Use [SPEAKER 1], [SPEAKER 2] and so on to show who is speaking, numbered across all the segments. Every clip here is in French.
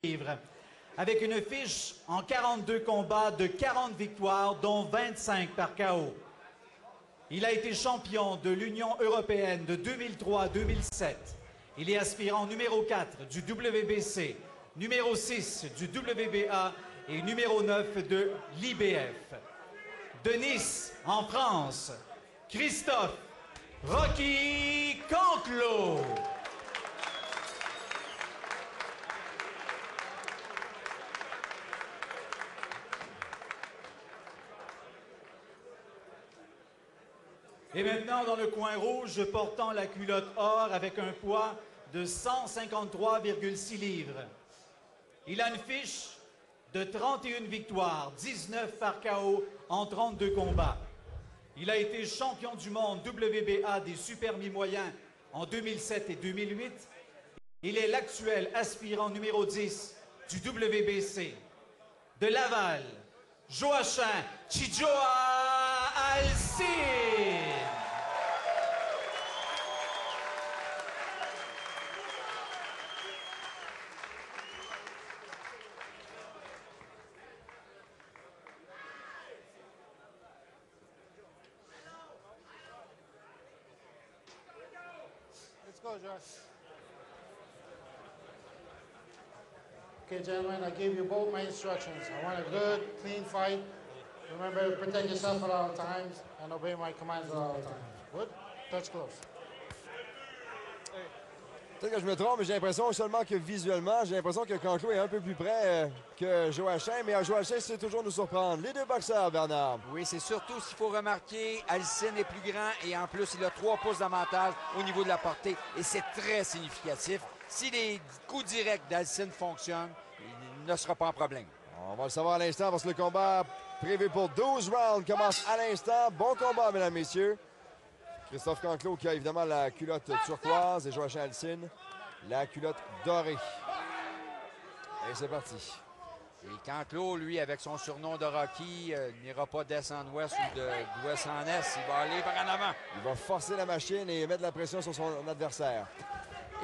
[SPEAKER 1] livres, avec une fiche en 42 combats de 40 victoires, dont 25 par KO. Il a été champion de l'Union européenne de 2003-2007. Il est aspirant numéro 4 du WBC, numéro 6 du WBA et numéro 9 de l'IBF. De Nice, en France, Christophe Rocky Canclot. Et maintenant, dans le coin rouge, portant la culotte or avec un poids de 153,6 livres. Il a une fiche de 31 victoires, 19 par KO en 32 combats. Il a été champion du monde WBA des super mi-moyens en 2007 et 2008. Il est l'actuel aspirant numéro 10 du WBC. De Laval, Joachim Chijoa Alcine.
[SPEAKER 2] Let's go, Josh. Okay, gentlemen, I gave you both my instructions. I want a good, clean fight. Remember to protect yourself at all times and obey my commands at all times. Good? Touch close.
[SPEAKER 3] Peut-être que je me trompe, mais j'ai l'impression seulement que visuellement, j'ai l'impression que Canclot est un peu plus près que Joachim, mais Joachim sait toujours nous surprendre. Les deux boxeurs, Bernard.
[SPEAKER 4] Oui, c'est surtout ce qu'il faut remarquer. Alcine est plus grand et en plus, il a 3 pouces d'avantage au niveau de la portée et c'est très significatif. Si les coups directs d'Alcine fonctionnent, il ne sera pas en problème.
[SPEAKER 3] On va le savoir à l'instant parce que le combat prévu pour 12 rounds commence à l'instant. Bon combat, mesdames, messieurs. Christophe Canclot qui a évidemment la culotte turquoise et Joachim Alcine la culotte dorée. Et c'est parti.
[SPEAKER 4] Et Canclot, lui, avec son surnom de Rocky, n'ira pas d'est en ouest ou d'ouest en est. Il va aller par en avant.
[SPEAKER 3] Il va forcer la machine et mettre la pression sur son adversaire.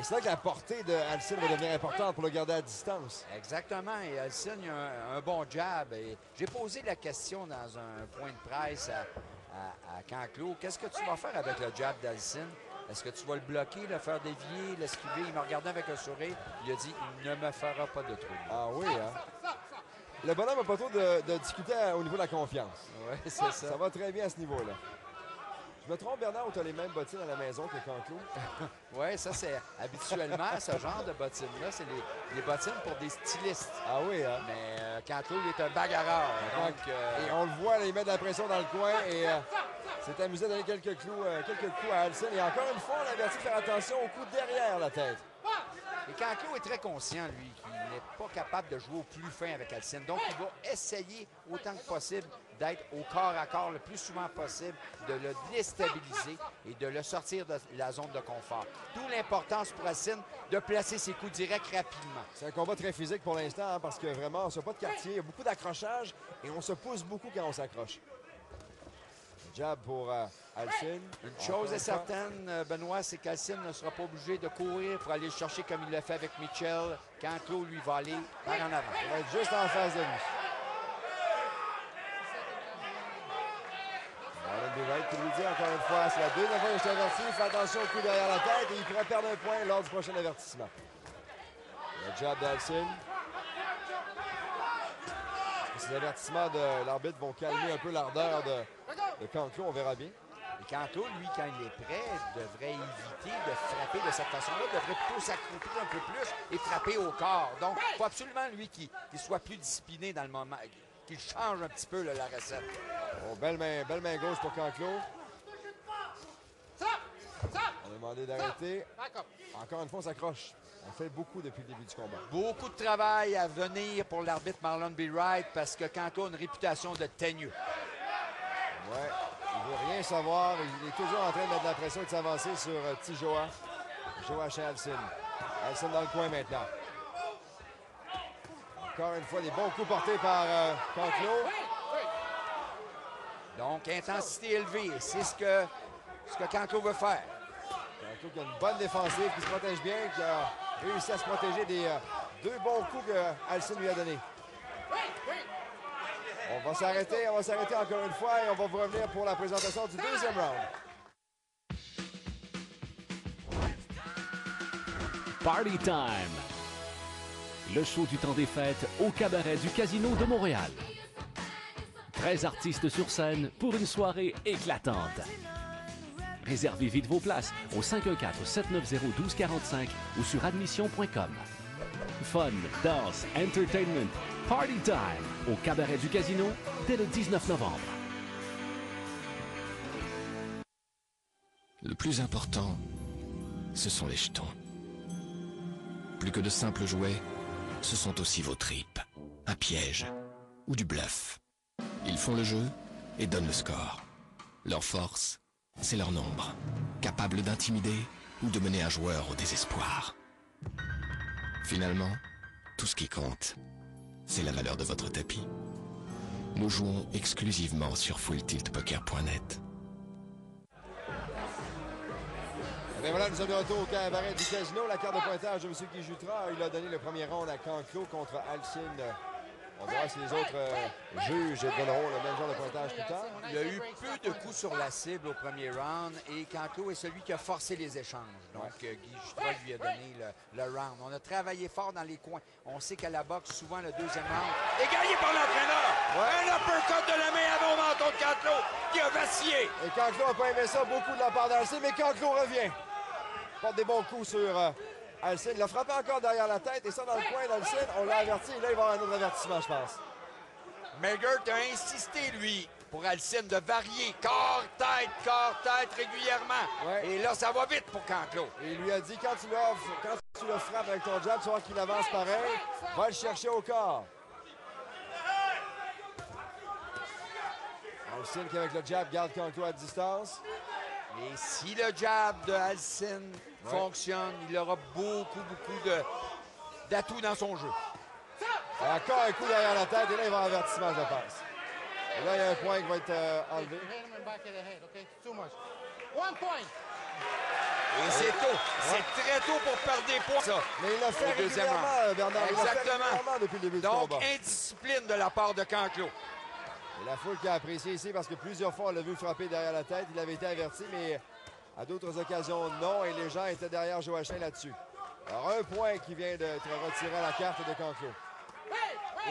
[SPEAKER 3] Et c'est là que la portée d'Alcine va devenir importante pour le garder à distance.
[SPEAKER 4] Exactement. Et Alcine, il a un bon jab. Et j'ai posé la question dans un point de presse à Canclot. Qu'est-ce que tu vas faire avec le jab d'Alcine? Est-ce que tu vas le bloquer, le faire dévier, l'esquiver? Il m'a regardé avec un sourire. Il a dit, il ne me fera pas de trouble.
[SPEAKER 3] Ah oui, hein? Le bonhomme n'a pas trop de difficulté au niveau de la confiance.
[SPEAKER 4] Oui, c'est ça.
[SPEAKER 3] Ça va très bien à ce niveau-là. Je me trompe, Bernard, où tu as les mêmes bottines à la maison que Canclot?
[SPEAKER 4] Oui, ça, c'est habituellement, ce genre de bottines-là, c'est les bottines pour des stylistes.
[SPEAKER 3] Ah oui, hein?
[SPEAKER 4] Mais Canclot, il est un bagarreur. Donc,
[SPEAKER 3] et on le voit, là, il met de la pression dans le coin et c'est amusé de donner quelques coups à Alcine. Et encore une fois, on avertit de faire attention aux coups derrière la tête.
[SPEAKER 4] Et Canclot est très conscient, lui, qu'il n'est pas capable de jouer au plus fin avec Alcine. Donc, il va essayer autant que possible d'être au corps à corps le plus souvent possible, de le déstabiliser et de le sortir de la zone de confort. D'où l'importance pour Alcine de placer ses coups directs rapidement.
[SPEAKER 3] C'est un combat très physique pour l'instant, hein, parce que vraiment, on ne se pas de quartier. Il y a beaucoup d'accrochage et on se pousse beaucoup quand on s'accroche. Jab pour Alcine.
[SPEAKER 4] Une chose est certaine, Benoît, c'est qu'Alcine ne sera pas obligé de courir pour aller le chercher comme il l'a fait avec Mitchell. Canclot, lui, va aller par en avant.
[SPEAKER 3] Il va être juste en face de lui. Right, qui lui dit encore une fois, c'est la deuxième fois que je t'avertis, fais attention au coup derrière la tête et il pourrait perdre un point lors du prochain avertissement. Le jab d'Alcine. Ces avertissements de l'arbitre vont calmer un peu l'ardeur de Canclot, on verra bien.
[SPEAKER 4] Et Canclot, lui, quand il est prêt, devrait éviter de frapper de cette façon-là, devrait plutôt s'accroupir un peu plus et frapper au corps. Donc, il faut absolument, lui, qu'il soit plus discipliné dans le moment, qu'il change un petit peu là, la recette.
[SPEAKER 3] Oh, belle main gauche pour Canclot. On a demandé d'arrêter. Encore une fois, on s'accroche. On fait beaucoup depuis le début du combat.
[SPEAKER 4] Beaucoup de travail à venir pour l'arbitre Marlon B. Wright parce que Canclot a une réputation de teigneux.
[SPEAKER 3] Ouais, il ne veut rien savoir. Il est toujours en train de mettre de la pression et de s'avancer sur petit Joachim Alcine. Alcine dans le coin maintenant. Encore une fois, des bons coups portés par Canclot.
[SPEAKER 4] Donc, intensité élevée, c'est ce que Canclot veut faire.
[SPEAKER 3] Canclot qui a une bonne défensive, qui se protège bien, qui a réussi à se protéger des 2 bons coups que Alcine lui a donnés. On va s'arrêter encore une fois et on va vous revenir pour la présentation du deuxième round.
[SPEAKER 5] Party Time! Le show du temps des fêtes au cabaret du Casino de Montréal. 13 artistes sur scène pour une soirée éclatante. Réservez vite vos places au 514-790-1245 ou sur admission.com. Fun, danse, entertainment, party time au cabaret du Casino dès le 19 novembre.
[SPEAKER 6] Le plus important, ce sont les jetons. Plus que de simples jouets, ce sont aussi vos tripes, un piège ou du bluff. Ils font le jeu et donnent le score. Leur force, c'est leur nombre, capable d'intimider ou de mener un joueur au désespoir. Finalement, tout ce qui compte, c'est la valeur de votre tapis. Nous jouons exclusivement sur fulltiltpoker.net.
[SPEAKER 3] Et voilà, nous sommes de retour au cabaret du Casino. La carte de pointage de M. Guy Jutras. Il a donné le premier round à Canclo contre Alcine. On verra si les autres juges donneront le même genre de pointage plus tard.
[SPEAKER 4] Il y a eu peu de coups sur la cible au premier round et Canclo est celui qui a forcé les échanges. Donc, Guy Jutras lui a donné le round. On a travaillé fort dans les coins. On sait qu'à la boxe, souvent, le deuxième round est gagné par l'entraîneur. Un uppercut de la main avant au menton de Canclo qui a vacillé.
[SPEAKER 3] Et Canclo n'a pas aimé ça beaucoup de la part d'Alcine, mais Canclo revient. Porte des bons coups sur Alcine. Il a frappé encore derrière la tête et ça dans le coin d'Alcine. On l'a averti et là, il va y avoir un autre avertissement, je pense.
[SPEAKER 4] Megert a insisté, lui, pour Alcine de varier corps, tête régulièrement.
[SPEAKER 3] Ouais.
[SPEAKER 4] Et là, ça va vite pour Canclo.
[SPEAKER 3] Et il lui a dit, quand tu le frappes avec ton jab, tu vas voir qu'il avance pareil. Va le chercher au corps. Alcine qui, avec le jab, garde Canclo à distance.
[SPEAKER 4] Et si le jab de Alcine fonctionne, il aura beaucoup d'atouts dans son jeu.
[SPEAKER 3] Encore un coup derrière la tête et là, il va en avertissement, je pense. Et là, il y a un point qui va être enlevé.
[SPEAKER 4] Et c'est tôt. C'est très tôt pour perdre des points, ça.
[SPEAKER 3] Mais il l'a fait
[SPEAKER 4] Au deuxième
[SPEAKER 3] régulièrement,
[SPEAKER 4] round.
[SPEAKER 3] Bernard. Il l'a fait
[SPEAKER 4] Exactement.
[SPEAKER 3] régulièrement depuis le début du
[SPEAKER 4] Donc,
[SPEAKER 3] combat.
[SPEAKER 4] indiscipline de la part de Canclo.
[SPEAKER 3] Et la foule qui a apprécié ici parce que plusieurs fois, on l'a vu frapper derrière la tête. Il avait été averti, mais à d'autres occasions, non. Et les gens étaient derrière Joachim là-dessus. Alors, un point qui vient d'être retiré à la carte de Canclo.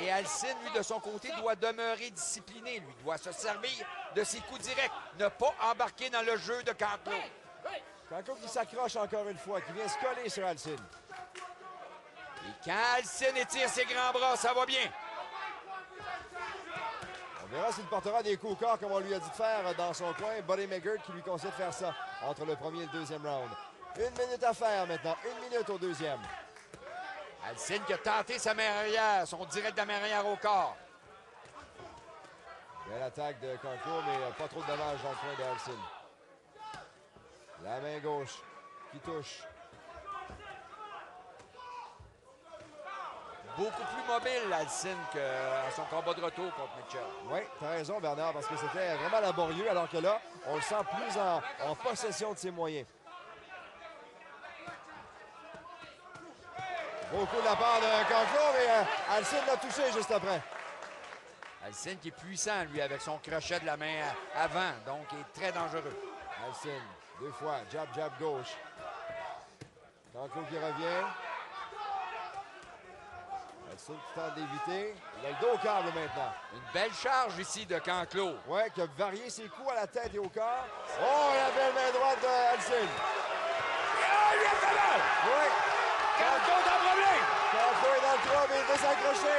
[SPEAKER 4] Et Alcine, lui, de son côté, doit demeurer discipliné. Lui doit se servir de ses coups directs. Ne pas embarquer dans le jeu de Canclo.
[SPEAKER 3] Canclo qui s'accroche encore une fois, qui vient se coller sur Alcine.
[SPEAKER 4] Et quand Alcine étire ses grands bras, ça va bien.
[SPEAKER 3] On verra s'il portera des coups au corps comme on lui a dit de faire dans son coin. Buddy Megert qui lui conseille de faire ça entre le premier et le deuxième round. 1 minute à faire maintenant. 1 minute au deuxième.
[SPEAKER 4] Alcine qui a tenté sa main arrière, son direct de la main arrière au corps.
[SPEAKER 3] Belle attaque de Canclo, mais pas trop de dommages dans le coin d'Alcine. La main gauche qui touche.
[SPEAKER 4] Beaucoup plus mobile, Alcine, qu'à son combat de retour contre Mitchell.
[SPEAKER 3] Oui, tu as raison, Bernard, parce que c'était vraiment laborieux, alors que là, on le sent plus en possession de ses moyens. Beaucoup de la part de Canclo, mais Alcine l'a touché juste après.
[SPEAKER 4] Alcine qui est puissant, lui, avec son crochet de la main avant, donc il est très dangereux.
[SPEAKER 3] Alcine, 2 fois, jab, gauche. Canclo qui revient. Alcine qui tente d'éviter. Il a le dos au câble maintenant.
[SPEAKER 4] Une belle charge ici de Canclo.
[SPEAKER 3] Oui, qui a varié ses coups à la tête et au corps. Oh, la belle main droite d'Alcine.
[SPEAKER 4] Ah, lui a fait mal!
[SPEAKER 3] Oui.
[SPEAKER 4] Canclo est en problème!
[SPEAKER 3] Canclo est dans le 3, mais il est désaccroché.